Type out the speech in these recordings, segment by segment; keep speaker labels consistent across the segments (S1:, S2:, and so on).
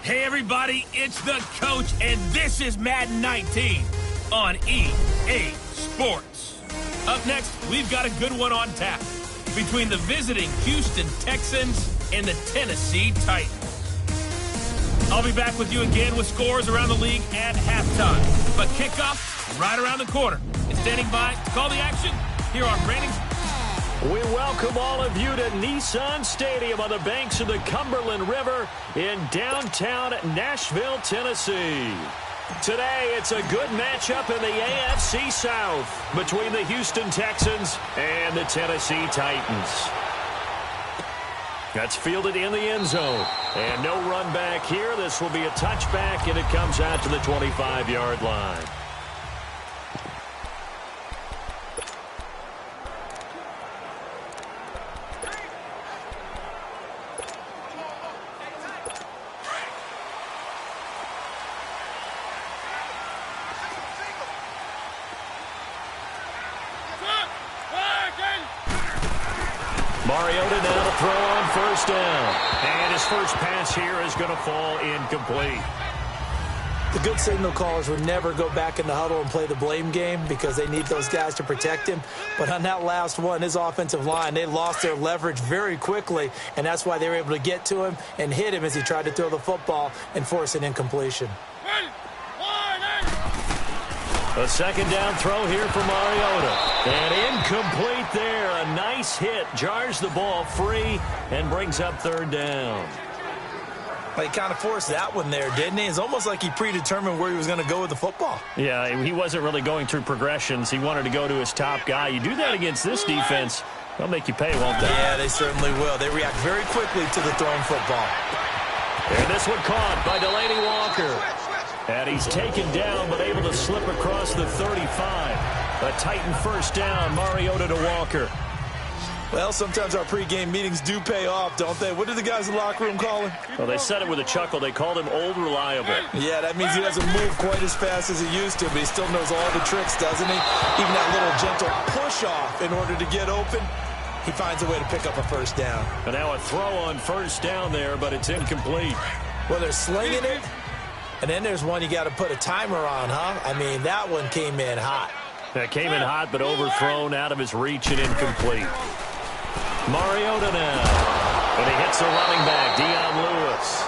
S1: Hey everybody, it's the coach, and this is Madden 19 on EA Sports. Up next, we've got a good one on tap between the visiting Houston Texans and the Tennessee Titans. I'll be back with you again with scores around the league at halftime. But kickoff right around the corner. And standing by to call the action here on Branding.
S2: We welcome all of you to Nissan Stadium on the banks of the Cumberland River in downtown Nashville, Tennessee. Today, it's a good matchup in the AFC South between the Houston Texans and the Tennessee Titans. That's fielded in the end zone. And no run back here. This will be a touchback, and it comes out to the 25-yard line. Mariota now to throw on first down. And his first pass here is going to fall incomplete.
S3: The good signal callers would never go back in the huddle and play the blame game because they need those guys to protect him. But on that last one, his offensive line, they lost their leverage very quickly, and that's why they were able to get to him and hit him as he tried to throw the football and force an incompletion.
S2: A second down throw here for Mariota. And incomplete there. A nice hit. Jars the ball free and brings up third down.
S3: Well, he kind of forced that one there, didn't he? It's almost like he predetermined where he was going to go with the football.
S2: Yeah, he wasn't really going through progressions. He wanted to go to his top guy. You do that against this defense, they'll make you pay, won't they?
S3: Yeah, they certainly will. They react very quickly to the thrown football.
S2: And this one caught by Delaney Walker. And he's taken down, but able to slip across the 35. A Titan first down, Mariota to Walker.
S3: Well, sometimes our pregame meetings do pay off, don't they? What did the guys in the locker room call him?
S2: Well, they said it with a chuckle. They called him Old Reliable.
S3: Yeah, that means he doesn't move quite as fast as he used to, but he still knows all the tricks, doesn't he? Even that little gentle push-off in order to get open. He finds a way to pick up a first down.
S2: And now a throw on first down there, but it's incomplete.
S3: Well, they're slinging it. And then there's one you got to put a timer on, huh? I mean, that one came in hot.
S2: That came in hot, but overthrown out of his reach and incomplete. Mariota now. And he hits the running back, Dion Lewis.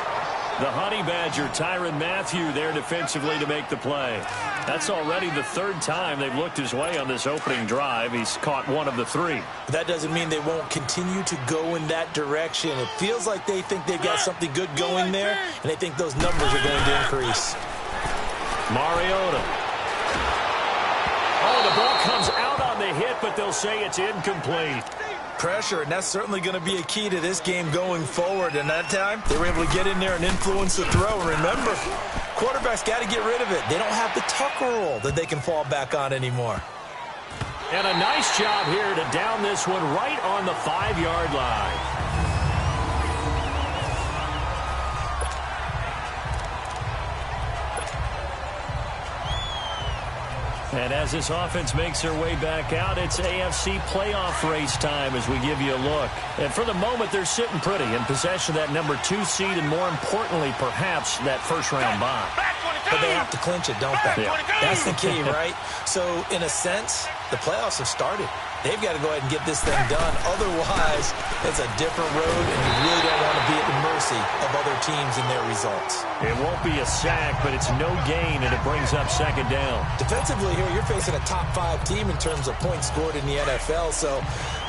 S2: The Honey Badger, Tyrann Mathieu, there defensively to make the play. That's already the third time they've looked his way on this opening drive. He's caught one of the three.
S3: That doesn't mean they won't continue to go in that direction. It feels like they think they've got something good going there, and they think those numbers are going to increase.
S2: Mariota. Oh, the ball comes out on the hit, but they'll say it's incomplete.
S3: Pressure, and that's certainly going to be a key to this game going forward. And that time, they were able to get in there and influence the throw. And remember, quarterbacks got to get rid of it. They don't have the Tucker rule that they can fall back on anymore.
S2: And a nice job here to down this one right on the 5-yard line. And as this offense makes their way back out, it's AFC playoff race time as we give you a look. And for the moment, they're sitting pretty in possession of that number 2 seed and, more importantly, perhaps that first-round bye.
S3: But they have to clinch it, don't they?
S2: Yeah.
S3: That's the key, right? So, in a sense, the playoffs have started. They've got to go ahead and get this thing done. Otherwise, it's a different road, and you really don't want to be at the mercy of other teams and their results.
S2: It won't be a sack, but it's no gain, and it brings up second down.
S3: Defensively here, you're facing a top-5 team in terms of points scored in the NFL. So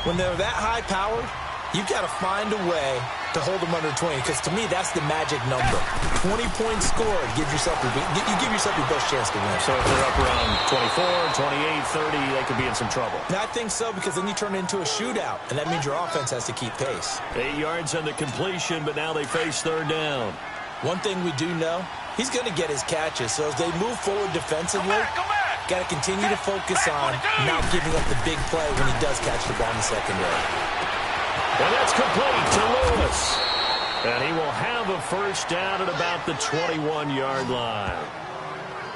S3: when they're that high-powered, you've got to find a way to hold them under 20, because to me, that's the magic number. 20 points scored, you give yourself your best chance to win.
S2: So if they're up around 24, 28, 30, they could be in some trouble.
S3: I think so, because then you turn it into a shootout, and that means your offense has to keep pace.
S2: 8 yards on the completion, but now they face third down.
S3: One thing we do know, he's going to get his catches. So as they move forward defensively, got to continue to focus on not giving up the big play when he does catch the ball in the secondary.
S2: And that's complete to Lewis. And he will have a first down at about the 21-yard line.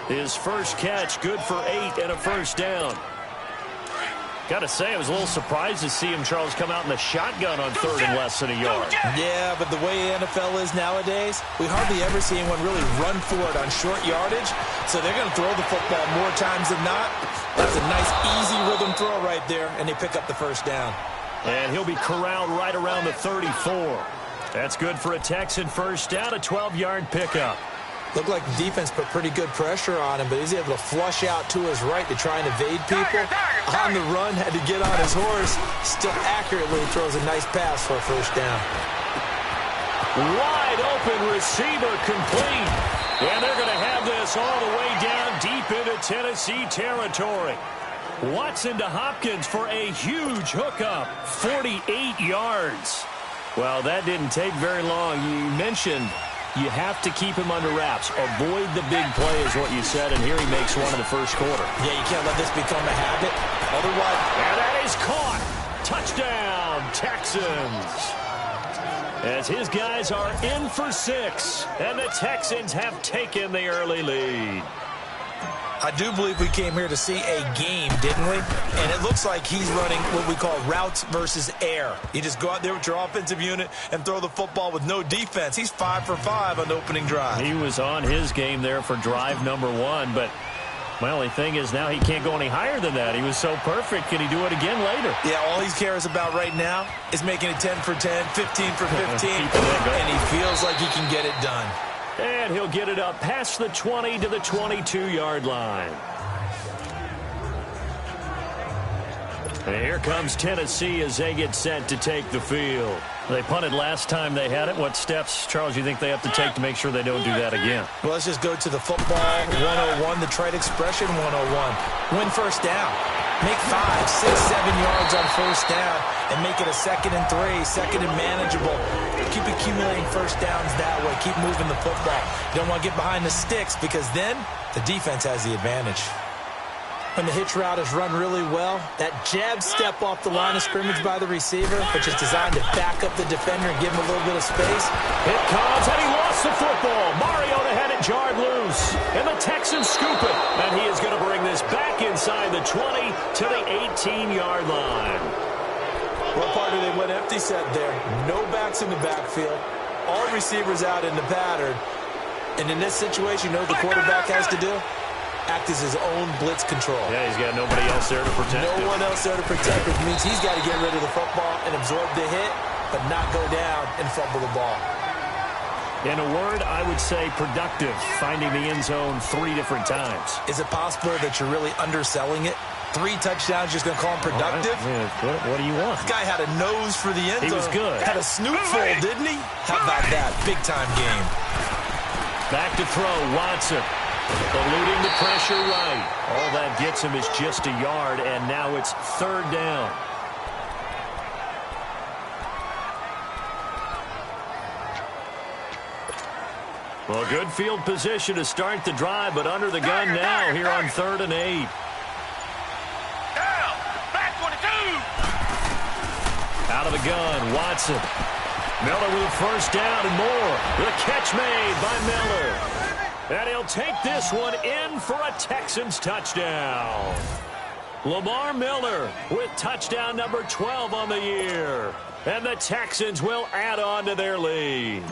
S2: His first catch, good for 8 and a first down. Got to say, I was a little surprised to see him, Charles, come out in the shotgun on third and less than a yard.
S3: Yeah, but the way the NFL is nowadays, we hardly ever see anyone really run for it on short yardage. So they're going to throw the football more times than not. That's a nice, easy rhythm throw right there, and they pick up the first down.
S2: And he'll be corralled right around the 34. That's good for a Texan first down, a 12-yard pickup.
S3: Looked like the defense put pretty good pressure on him, but he's able to flush out to his right to try and evade people. On the run, had to get on his horse. Still accurately throws a nice pass for a first down.
S2: Wide open receiver complete. And they're going to have this all the way down deep into Tennessee territory. Watson to Hopkins for a huge hookup, 48 yards. Well, that didn't take very long. You mentioned you have to keep him under wraps. Avoid the big play is what you said, and here he makes one in the first quarter.
S3: Yeah, you can't let this become a habit. Otherwise,
S2: and that is caught. Touchdown, Texans. As his guys are in for 6, and the Texans have taken the early lead.
S3: I do believe we came here to see a game, didn't we? And it looks like he's running what we call routes versus air. You just go out there with your offensive unit and throw the football with no defense. He's 5 for 5 on the opening drive.
S2: He was on his game there for drive number 1, but my only thing is now he can't go any higher than that. He was so perfect. Can he do it again later?
S3: Yeah, all he cares about right now is making it 10 for 10, 15 for 15, and he feels like he can get it done.
S2: And he'll get it up past the 20 to the 22-yard line. And here comes Tennessee as they get set to take the field. They punted last time they had it. What steps, Charles, you think they have to take to make sure they don't do that again?
S3: Well, let's just go to the football 101, the trite expression 101. Win first down. Make 5, 6, 7 yards on first down and make it a 2nd and 3, 2nd and manageable. Keep accumulating first downs that way. Keep moving the football. You don't want to get behind the sticks because then the defense has the advantage. When the hitch route is run really well, that jab step off the line of scrimmage by the receiver, which is designed to back up the defender and give him a little bit of space.
S2: It comes, and he lost the football. Mariota had it jarred loose, and the Texans scoop it. And he is going to bring this back inside the 20 to the 18-yard line.
S3: What part of they went empty set there? No backs in the backfield. All receivers out in the pattern. And in this situation, you know what the quarterback has to do? Act as his own blitz control.
S2: Yeah, he's got nobody else there to protect him.
S3: No one else there to protect, which means he's got to get rid of the football and absorb the hit, but not go down and fumble the ball.
S2: In a word, I would say productive, finding the end zone 3 different times.
S3: Is it possible that you're really underselling it? 3 touchdowns, just going to call him productive?
S2: Right. What do you want?
S3: This guy had a nose for the end zone.
S2: He was good.
S3: Had a snootful, didn't he? How about that? Big-time game.
S2: Back to throw, Watson. Eluding the pressure right. All that gets him is just a yard, and now it's 3rd down. Well, good field position to start the drive, but under the gun now here on 3rd and 8.
S1: Down, back 22.
S2: Out of the gun, Watson. Miller with a first down and more. The catch made by Miller. And he'll take this one in for a Texans touchdown. Lamar Miller with touchdown number 12 on the year. And the Texans will add on to their lead.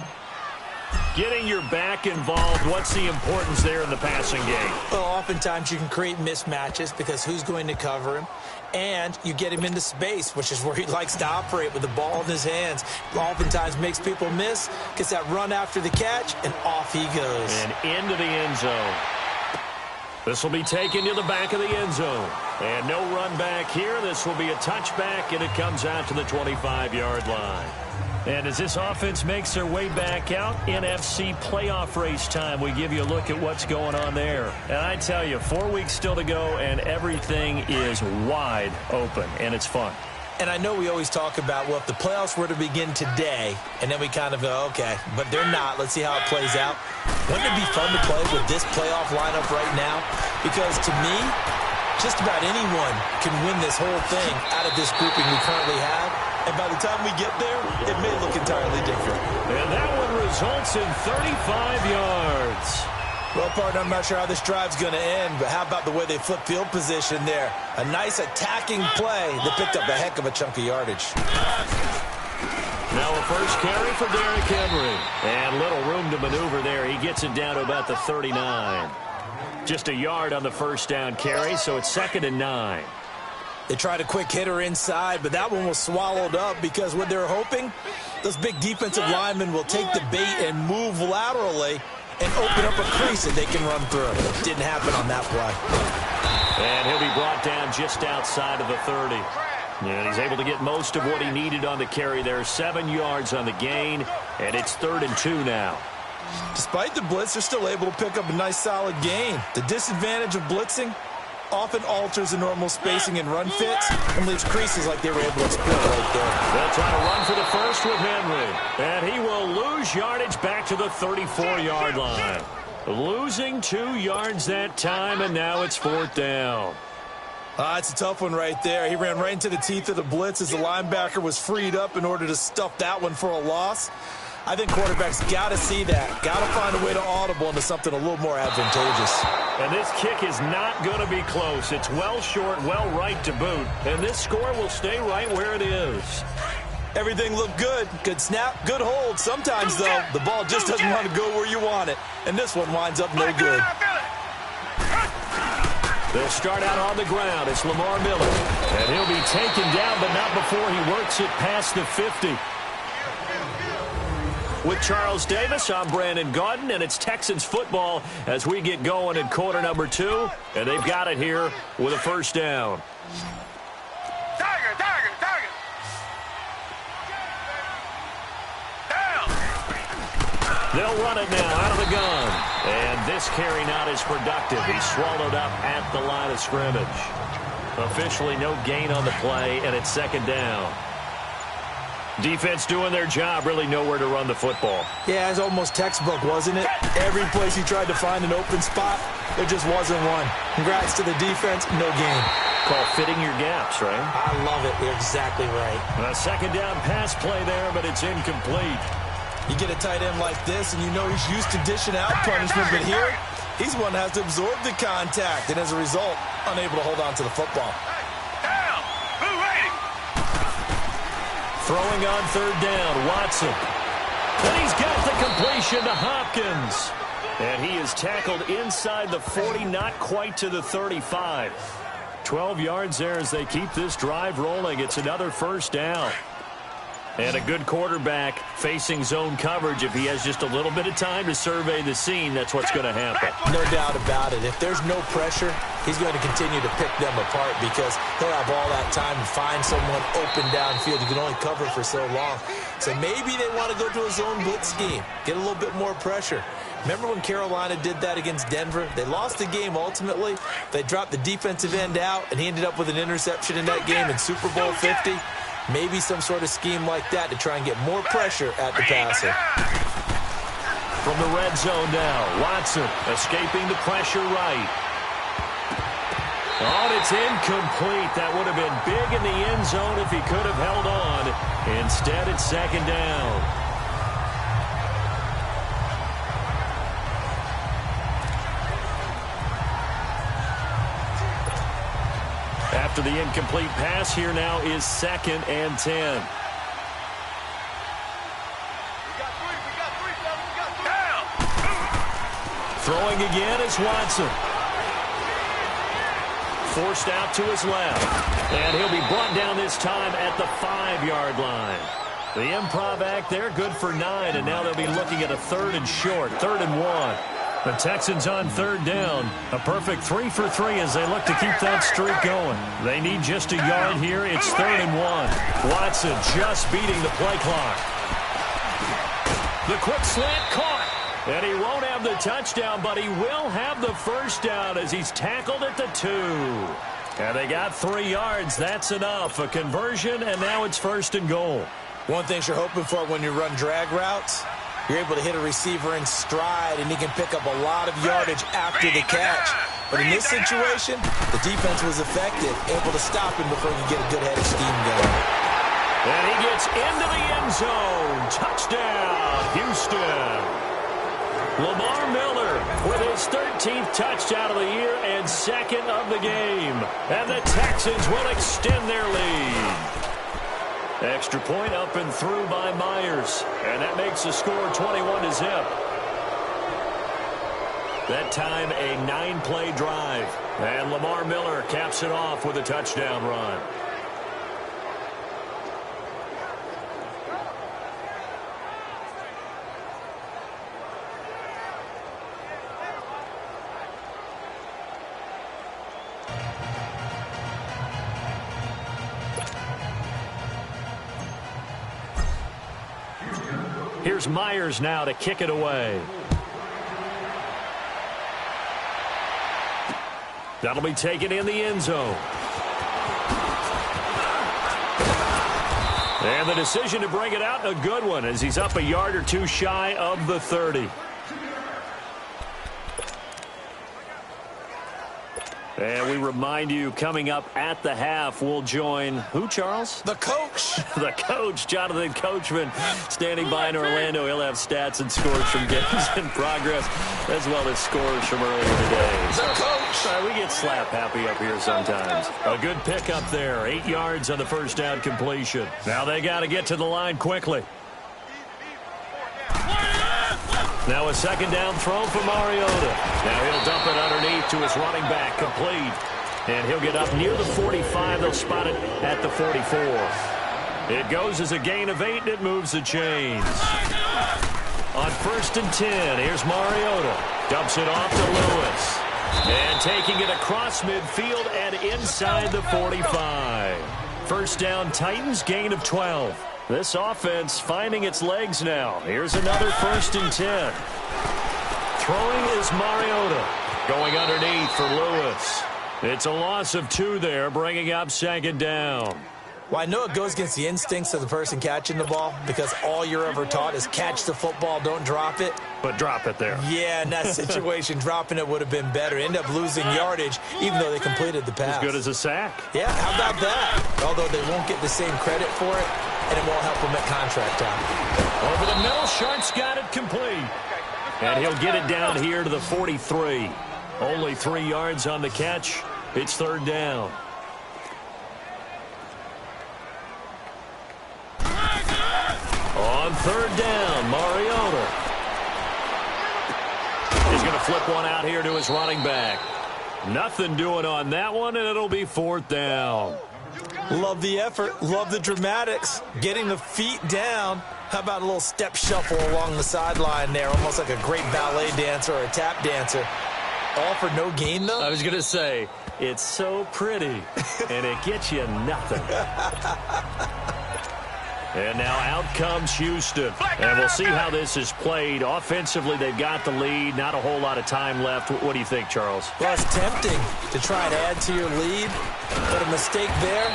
S2: Getting your back involved, what's the importance there in the passing game?
S3: Well, oftentimes you can create mismatches because who's going to cover him? And you get him into space, which is where he likes to operate with the ball in his hands. Oftentimes makes people miss, gets that run after the catch, and off he goes.
S2: And into the end zone. This will be taken to the back of the end zone. And no run back here. This will be a touchback, and it comes out to the 25-yard line. And as this offense makes their way back out, NFC playoff race time, we give you a look at what's going on there. And I tell you, 4 weeks still to go, and everything is wide open, and it's fun.
S3: And I know we always talk about, well, if the playoffs were to begin today, and then we kind of go, okay, but they're not. Let's see how it plays out. Wouldn't it be fun to play with this playoff lineup right now? Because to me, just about anyone can win this whole thing out of this grouping we currently have. And by the time we get there, it may look entirely different.
S2: And that one results in 35 yards.
S3: Well, partner, I'm not sure how this drive's going to end, but how about the way they flip field position there? A nice attacking play that picked up a heck of a chunk of yardage.
S2: Now a first carry for Derrick Henry. And little room to maneuver there. He gets it down to about the 39. Just a yard on the first down carry, so it's 2nd and 9.
S3: They tried a quick hitter inside, but that one was swallowed up because what they're hoping, those big defensive linemen will take the bait and move laterally and open up a crease that they can run through. Didn't happen on that play.
S2: And he'll be brought down just outside of the 30. And he's able to get most of what he needed on the carry there. 7 yards on the gain, and it's 3rd and 2 now.
S3: Despite the blitz, they're still able to pick up a nice solid gain. The disadvantage of blitzing often alters the normal spacing and run fits and leaves creases like they were able to exploit right there.
S2: They'll try to run for the first with Henry. And he will lose yardage back to the 34-yard line. Losing 2 yards that time, and now it's 4th down.
S3: It's a tough one right there. He ran right into the teeth of the blitz as the linebacker was freed up in order to stuff that one for a loss. I think quarterbacks got to see that. Got to find a way to audible into something a little more advantageous.
S2: And this kick is not going to be close. It's well short, well right to boot. And this score will stay right where it is.
S3: Everything looked good. Good snap, good hold. Sometimes, though, the ball just doesn't want to go where you want it. And this one winds up no good.
S2: They'll start out on the ground. It's Lamar Miller. And he'll be taken down, but not before he works it past the 50. With Charles Davis, I'm Brandon Gaudin, and it's Texans football as we get going in quarter number 2. And they've got it here with a first down.
S4: Tiger! Down!
S2: They'll run it now out of the gun. And this carry not as productive. He's swallowed up at the line of scrimmage. Officially no gain on the play, and it's 2nd down. Defense doing their job, really nowhere to run the football.
S3: Yeah, it's almost textbook, wasn't it? Every place he tried to find an open spot, there just wasn't one. Congrats to the defense, no gain.
S2: Call fitting your gaps, right?
S3: I love it. You're exactly right.
S2: A 2nd down pass play there, but it's incomplete.
S3: You get a tight end like this, and you know he's used to dishing out punishment, but here, he's the one that has to absorb the contact, and as a result, unable to hold on to the football.
S2: Throwing on 3rd down, Watson. And he's got the completion to Hopkins. And he is tackled inside the 40, not quite to the 35. 12 yards there as they keep this drive rolling. It's another first down. And a good quarterback facing zone coverage. If he has just a little bit of time to survey the scene, that's what's going to happen.
S3: No doubt about it. If there's no pressure, he's going to continue to pick them apart because he'll have all that time to find someone open downfield. You can only cover for so long. So maybe they want to go to a zone blitz scheme, get a little bit more pressure. Remember when Carolina did that against Denver? They lost the game ultimately. They dropped the defensive end out, and he ended up with an interception in that game in Super Bowl 50. Maybe some sort of scheme like that to try and get more pressure at the passer.
S2: From the red zone now, Watson escaping the pressure right. Oh, it's incomplete. That would have been big in the end zone if he could have held on. Instead, it's 2nd down. After the incomplete pass, here now is 2nd and 10.
S4: We got three. Down!
S2: Throwing again is Watson. Forced out to his left. And he'll be brought down this time at the 5-yard line. The improv act there, good for 9, and now they'll be looking at a 3rd and short, 3rd and 1. The Texans on 3rd down. A perfect 3 for 3 as they look to keep that streak going. They need just a yard here. It's 3rd and 1. Watson just beating the play clock. The quick slant caught. And he won't have the touchdown, but he will have the first down as he's tackled at the 2. And they got 3 yards. That's enough. A conversion, and now it's 1st and goal.
S3: One thing you're hoping for when you run drag routes, you're able to hit a receiver in stride, and he can pick up a lot of yardage after the catch. But in this situation, the defense was effective, able to stop him before he could get a good head of steam going.
S2: And he gets into the end zone. Touchdown, Houston. Lamar Miller with his 13th touchdown of the year and second of the game. And the Texans will extend their lead. Extra point up and through by Myers. And that makes the score 21-0. That time a 9-play drive. And Lamar Miller caps it off with a touchdown run. Here's Myers now to kick it away. That'll be taken in the end zone. And the decision to bring it out, a good one, as he's up a yard or two shy of the 30. And we remind you, coming up at the half, we'll join who, Charles?
S3: The coach.
S2: The coach, Jonathan Coachman, standing by in Orlando. He'll have stats and scores from games in progress, as well as scores from earlier today.
S3: The coach.
S2: We get slap happy up here sometimes. A good pickup there. 8 yards on the first down completion. Now they got to get to the line quickly. Now a second down throw for Mariota. Now he'll dump it underneath to his running back, complete. And he'll get up near the 45. They'll spot it at the 44. It goes as a gain of 8, and it moves the chains. On 1st and 10, here's Mariota. Dumps it off to Lewis. And taking it across midfield and inside the 45. First down, Titans, gain of 12. This offense finding its legs now. Here's another 1st and 10. Throwing is Mariota. Going underneath for Lewis. It's a loss of 2 there, bringing up 2nd down.
S3: Well, I know it goes against the instincts of the person catching the ball because all you're ever taught is catch the football, don't drop it.
S2: But drop it there.
S3: Yeah, in that situation, dropping it would have been better. End up losing yardage, even though they completed the pass.
S2: As good as a sack.
S3: Yeah, how about that? Although they won't get the same credit for it, and it won't help them at contract time.
S2: Over the middle, Sharp's got it complete. And he'll get it down here to the 43. Only 3 yards on the catch. It's 3rd down. On 3rd down, Mariota. He's going to flip one out here to his running back. Nothing doing on that one, and it'll be 4th down.
S3: Love the effort. Love the dramatics. Getting the feet down. How about a little step shuffle along the sideline there, almost like a great ballet dancer or a tap dancer. All for no gain, though?
S2: I was going to say, it's so pretty, and it gets you nothing. And now out comes Houston. And we'll see how this is played. Offensively, they've got the lead. Not a whole lot of time left. What do you think, Charles?
S3: Well, it's tempting to try and add to your lead, but a mistake there,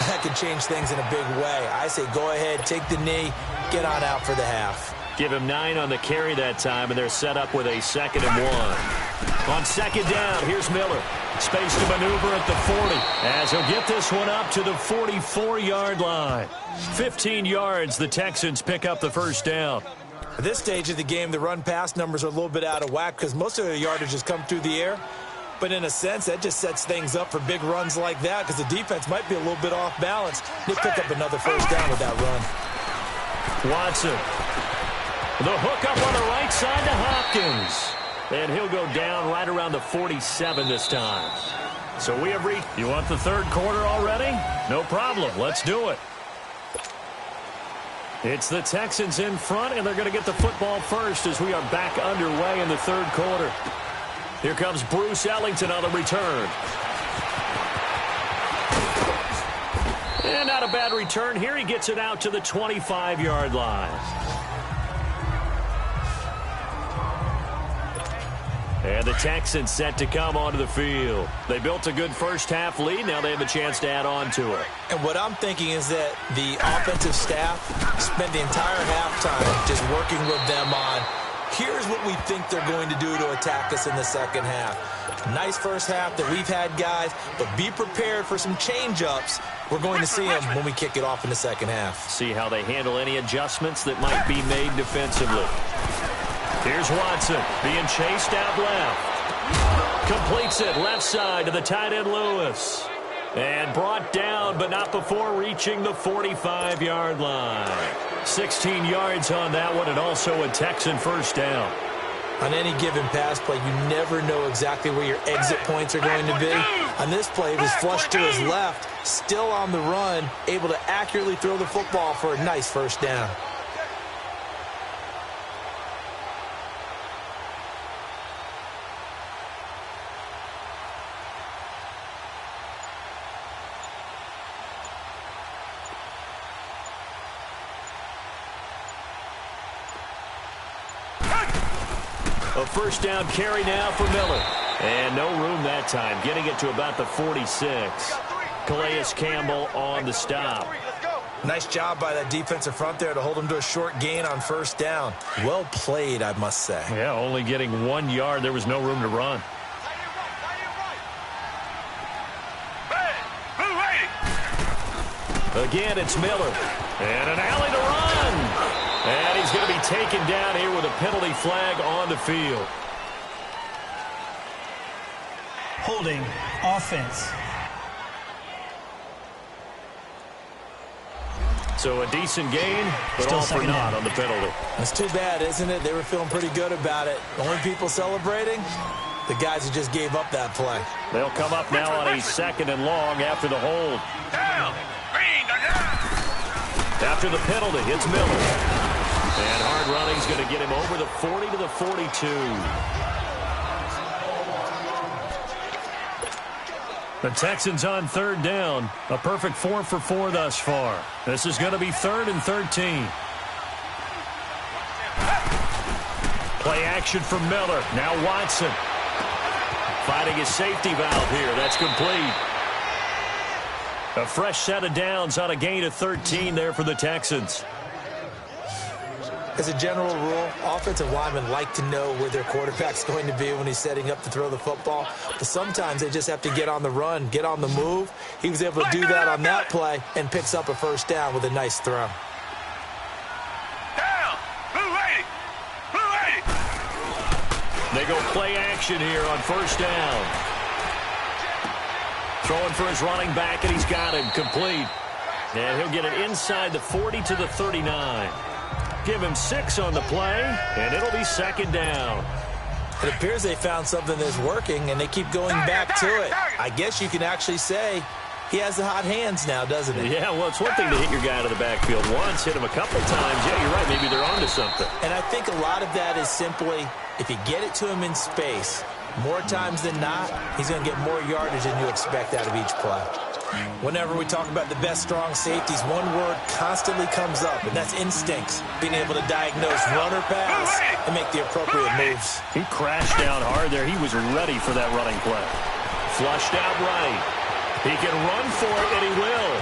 S3: that could change things in a big way. I say go ahead, take the knee, get on out for the half.
S2: Give him 9 on the carry that time, and they're set up with a 2nd and 1. On 2nd down, here's Miller. Space to maneuver at the 40 as he'll get this one up to the 44-yard line. 15 yards, the Texans pick up the 1st down.
S3: At this stage of the game, the run-pass numbers are a little bit out of whack because most of their yardage has come through the air. But in a sense, that just sets things up for big runs like that because the defense might be a little bit off balance. They pick up another 1st down with that run.
S2: Watson. The hook up on the right side to Hopkins. And he'll go down right around the 47 this time. So we have reached. You want the 3rd quarter already? No problem. Let's do it. It's the Texans in front, and they're going to get the football first as we are back underway in the 3rd quarter. Here comes Bruce Ellington on the return. And not a bad return here. He gets it out to the 25-yard line. And the Texans set to come onto the field. They built a good first-half lead. Now they have a chance to add on to it.
S3: And what I'm thinking is that the offensive staff spent the entire halftime just working with them on, here's what we think they're going to do to attack us in the 2nd half. Nice first half that we've had, guys, but be prepared for some change-ups. We're going to see them when we kick it off in the 2nd half.
S2: See how they handle any adjustments that might be made defensively. Here's Watson being chased out left. Completes it left side to the tight end Lewis. And brought down, but not before reaching the 45-yard line. 16 yards on that one, and also a Texan first down.
S3: On any given pass play, you never know exactly where your exit points are going to be. On this play, it was flushed to his left, still on the run, able to accurately throw the football for a nice first down.
S2: A first down carry now for Miller. And no room that time, getting it to about the 46. Calais Campbell on the stop.
S3: Nice job by that defensive front there to hold him to a short gain on first down. Well played, I must say.
S2: Yeah, only getting 1 yard. There was no room to run. Again, it's Miller. And an alley to run. And he's going to be taken down here with a penalty flag on the field.
S5: Holding offense.
S2: So a decent gain, but
S5: Still
S2: all for naught
S5: down
S2: on the penalty.
S3: That's too bad, isn't it? They were feeling pretty good about it. Only people celebrating, the guys who just gave up that play.
S2: They'll come up now on a second and long after the hold. After the penalty, it's Miller. And hard running's going to get him over the 40 to the 42. The Texans on third down. A perfect 4 for 4 thus far. This is going to be 3rd and 13. Play action from Miller. Now Watson. Finding his safety valve here. That's complete. A fresh set of downs on a gain of 13 there for the Texans.
S3: As a general rule, offensive linemen like to know where their quarterback's going to be when he's setting up to throw the football. But sometimes they just have to get on the run, get on the move. He was able to do that on that play and picks up a first down with a nice throw.
S2: They go play action here on first down. Throwing for his running back, and he's got him complete. And he'll get it inside the 40 to the 39. Give him 6 on the play, and it'll be second down.
S3: It appears they found something that's working, and they keep going back to it. I guess you can actually say he has the hot hands now, doesn't he?
S2: Yeah, well, it's one thing to hit your guy out of the backfield once, hit him a couple times. Yeah, you're right. Maybe they're onto something.
S3: And I think a lot of that is simply if you get it to him in space, more times than not, he's going to get more yardage than you expect out of each play. Whenever we talk about the best strong safeties, one word constantly comes up, and that's instincts. Being able to diagnose run or pass and make the appropriate moves.
S2: He crashed down hard there. He was ready for that running play. Flushed out right. He can run for it, and he will.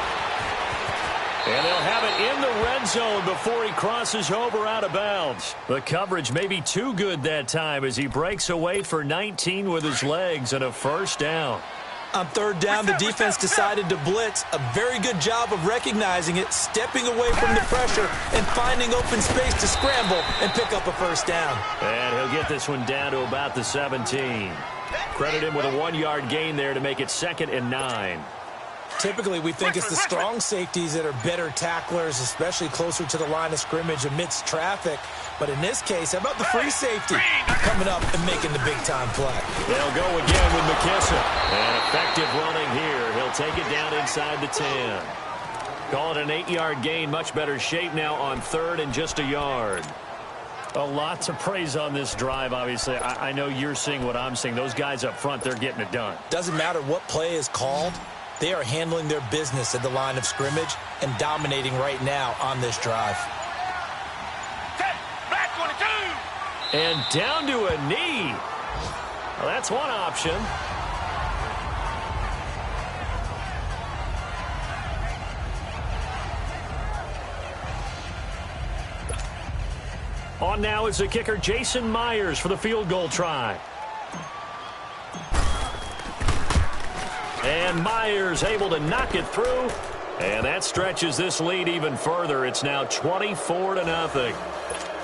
S2: And they'll have it in the red zone before he crosses over out of bounds. The coverage may be too good that time as he breaks away for 19 with his legs and a first down.
S3: On third down, the defense decided to blitz. A very good job of recognizing it, stepping away from the pressure, and finding open space to scramble and pick up a first down.
S2: And he'll get this one down to about the 17. Credit him with a 1-yard gain there to make it 2nd and 9.
S3: Typically, we think it's the strong safeties that are better tacklers, especially closer to the line of scrimmage amidst traffic. But in this case, how about the free safety coming up and making the big-time play?
S2: They'll go again with McKissick. And effective running here. He'll take it down inside the 10. Call it an 8-yard gain. Much better shape now on 3rd and just a yard. A lot to praise on this drive, obviously. I know you're seeing what I'm seeing. Those guys up front, they're getting it done.
S3: Doesn't matter what play is called. They are handling their business at the line of scrimmage and dominating right now on this drive.
S2: And down to a knee. Well, that's one option. On now is the kicker, Jason Myers, for the field goal try. And Myers able to knock it through. And that stretches this lead even further. It's now 24-0.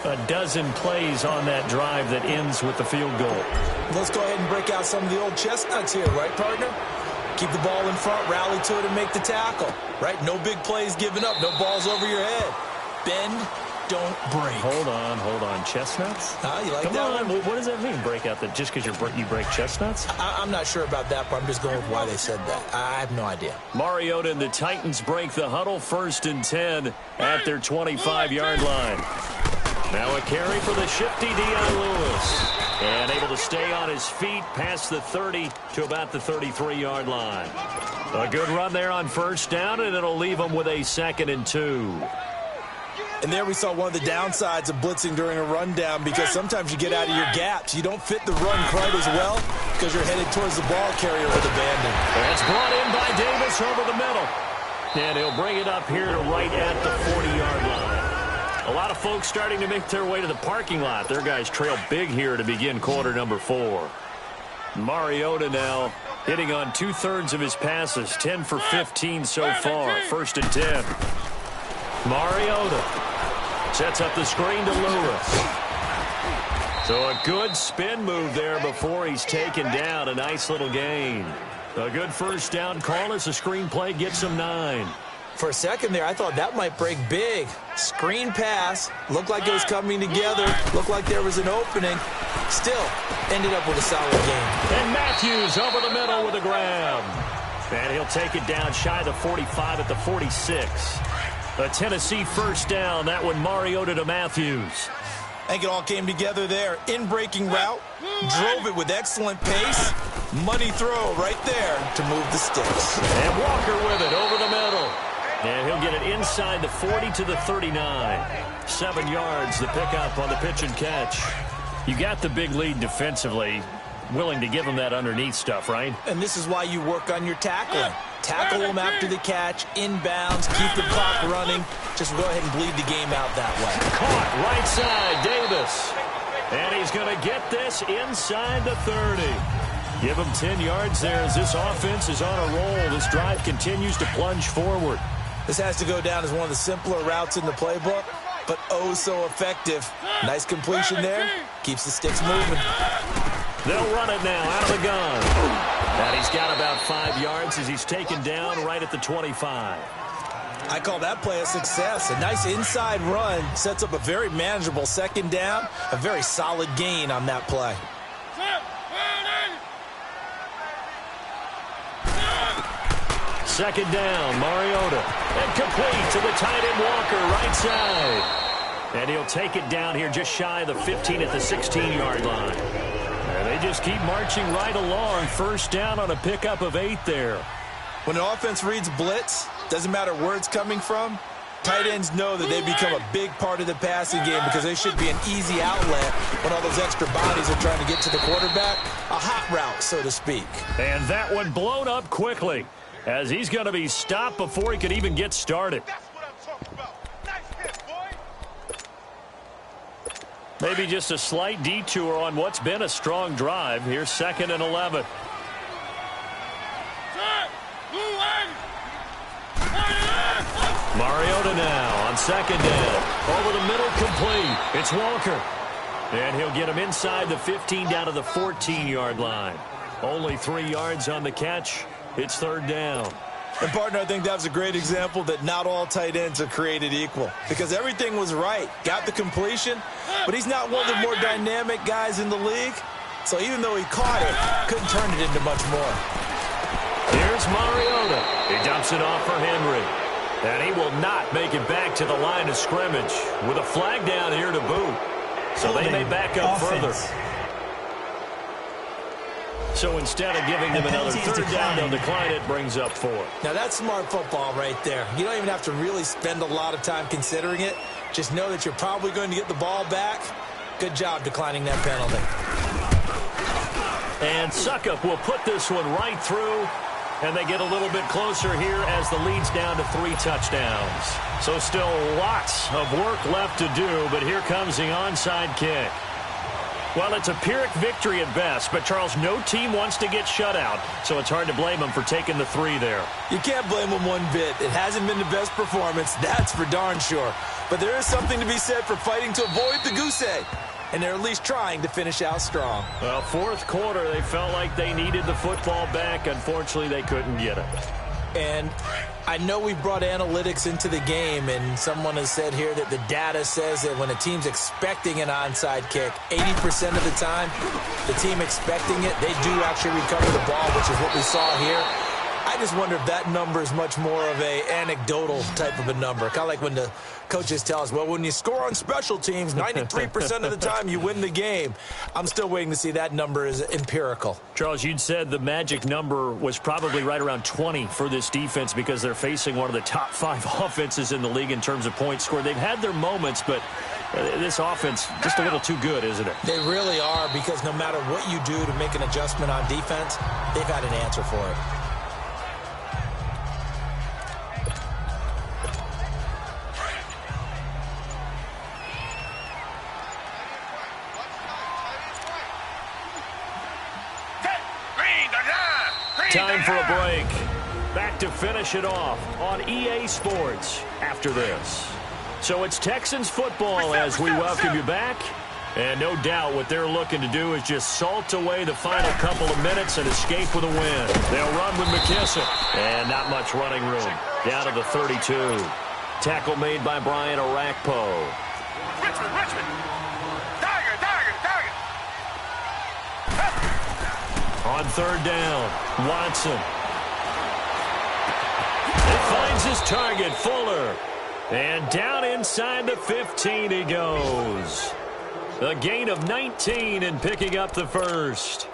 S2: A dozen plays on that drive that ends with the field goal.
S3: Let's go ahead and break out some of the old chestnuts here, right, partner? Keep the ball in front, rally to it, and make the tackle, right? No big plays given up, no balls over your head. Bend, don't break.
S2: Hold on. Chestnuts?
S3: You like
S2: Come
S3: that
S2: on.
S3: one?
S2: What does that mean, break out? That just because you break chestnuts?
S3: I'm not sure about that, but I'm just going with why they said that. I have no idea.
S2: Mariota and the Titans break the huddle, 1st and 10 at their 25-yard line. Now a carry for the shifty Dion Lewis. And able to stay on his feet past the 30 to about the 33-yard line. A good run there on 1st down, and it'll leave them with a 2nd and 2.
S3: And there we saw one of the downsides of blitzing during a rundown, because sometimes you get out of your gaps. You don't fit the run quite as well because you're headed towards the ball carrier with abandon.
S2: That's brought in by Davis over the middle. And he'll bring it up here to right at the 40-yard line. A lot of folks starting to make their way to the parking lot. Their guys trail big here to begin quarter number 4. Mariota now hitting on 2/3 of his passes, 10 for 15 so far. 1st and 10. Mariota sets up the screen to Lewis. So a good spin move there before he's taken down. A nice little gain. A good 1st down call as the screenplay gets him 9.
S3: For a second there, I thought that might break big. Screen pass. Looked like it was coming together. Looked like there was an opening. Still, ended up with a solid game.
S2: And Matthews over the middle with a grab. And he'll take it down shy of the 45 at the 46. A Tennessee 1st down. That one Mariota to Matthews.
S3: I think it all came together there. In-breaking route. Drove it with excellent pace. Money throw right there to move the sticks.
S2: And Walker with it over the middle. And he'll get it inside the 40 to the 39. 7 yards, the pickup on the pitch and catch. You got the big lead defensively. Willing to give them that underneath stuff, right?
S3: And this is why you work on your tackling. Tackle them after the catch, inbounds, keep the clock running. Just go ahead and bleed the game out that way.
S2: Caught right side, Davis. And he's going to get this inside the 30. Give him 10 yards there as this offense is on a roll. This drive continues to plunge forward.
S3: This has to go down as one of the simpler routes in the playbook, but oh so effective. Nice completion there. Keeps the sticks moving.
S2: They'll run it now out of the gun. And he's got about 5 yards as he's taken down right at the 25.
S3: I call that play a success. A nice inside run sets up a very manageable 2nd down. A very solid gain on that play.
S2: Second down, Mariota. And complete to the tight end Walker, right side. And he'll take it down here just shy of the 15 at the 16-yard line. And they just keep marching right along. 1st down on a pickup of 8 there.
S3: When an offense reads blitz, doesn't matter where it's coming from, tight ends know that they become a big part of the passing game because they should be an easy outlet when all those extra bodies are trying to get to the quarterback. A hot route, so to speak.
S2: And that one blown up quickly as he's going to be stopped before he could even get started.
S4: That's what I'm talking about. Nice hit, boy.
S2: Maybe just a slight detour on what's been a strong drive. Here's 2nd and 11. Mariota now on 2nd down. Over the middle, complete. It's Walker. And he'll get him inside the 15 down to the 14-yard line. Only 3 yards on the catch. It's 3rd down.
S3: And, partner, I think that was a great example that not all tight ends are created equal because everything was right. Got the completion, but he's not one of the more dynamic guys in the league. So even though he caught it, couldn't turn it into much more.
S2: Here's Mariota. He dumps it off for Henry. And he will not make it back to the line of scrimmage with a flag down here to boot. So they may back up further. So instead of giving them another 3rd down, they'll decline it, brings up 4.
S3: Now that's smart football right there. You don't even have to really spend a lot of time considering it. Just know that you're probably going to get the ball back. Good job declining that penalty.
S2: And Suckup will put this one right through. And they get a little bit closer here as the lead's down to 3 touchdowns. So still lots of work left to do, but here comes the onside kick. Well, it's a Pyrrhic victory at best, but, Charles, no team wants to get shut out, so it's hard to blame them for taking the 3 there.
S3: You can't blame them one bit. It hasn't been the best performance, that's for darn sure. But there is something to be said for fighting to avoid the goose egg, and they're at least trying to finish out strong.
S2: Well, fourth quarter, they felt like they needed the football back. Unfortunately, they couldn't get it.
S3: And I know we brought analytics into the game, and someone has said here that the data says that when a team's expecting an onside kick, 80% of the time, the team expecting it, they do actually recover the ball, which is what we saw here. I just wonder if that number is much more of a anecdotal type of a number. Kind of like when the coaches tell us, well, when you score on special teams, 93% of the time you win the game. I'm still waiting to see that number is empirical.
S2: Charles, you'd said the magic number was probably right around 20 for this defense because they're facing one of the top 5 offenses in the league in terms of points scored. They've had their moments, but this offense just a little too good, isn't it?
S3: They really are, because no matter what you do to make an adjustment on defense, they've had an answer for it.
S2: Time for a break. Back to finish it off on EA Sports after this. So it's Texans football as we welcome you back. And no doubt what they're looking to do is just salt away the final couple of minutes and escape with a win. They'll run with McKissick. And not much running room. Down to the 32. Tackle made by Brian Orakpo.
S4: Richmond. Tiger.
S2: On third down, Watson. It finds his target, Fuller. And down inside the 15 he goes. A gain of 19 and picking up the first.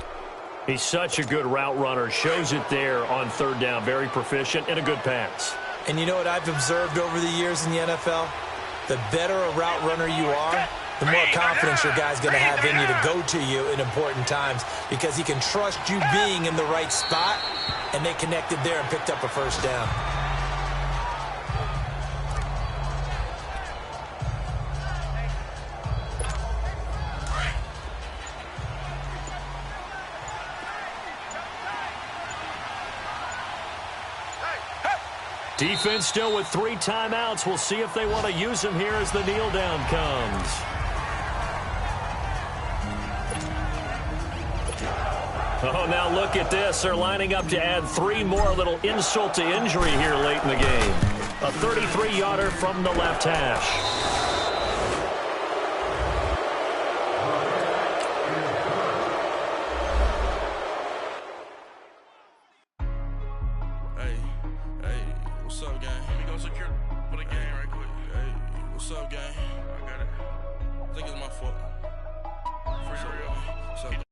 S2: He's such a good route runner. Shows it there on third down. Very proficient and a good pass.
S3: And you know what I've observed over the years in the NFL? The better a route runner you are, the more confidence your guy's going to have in you to go to you in important times, because he can trust you being in the right spot, and they connected there and picked up a first down.
S2: Defense still with 3 timeouts. We'll see if they want to use them here as the kneel down comes. Oh, now look at this. They're lining up to add 3 more. A little insult to injury here late in the game. A 33-yarder from the left hash.
S6: What's up, gang? Let me go secure for the game right quick. Hey, what's up, gang? I got it. I think it's my fault. For real. What's up?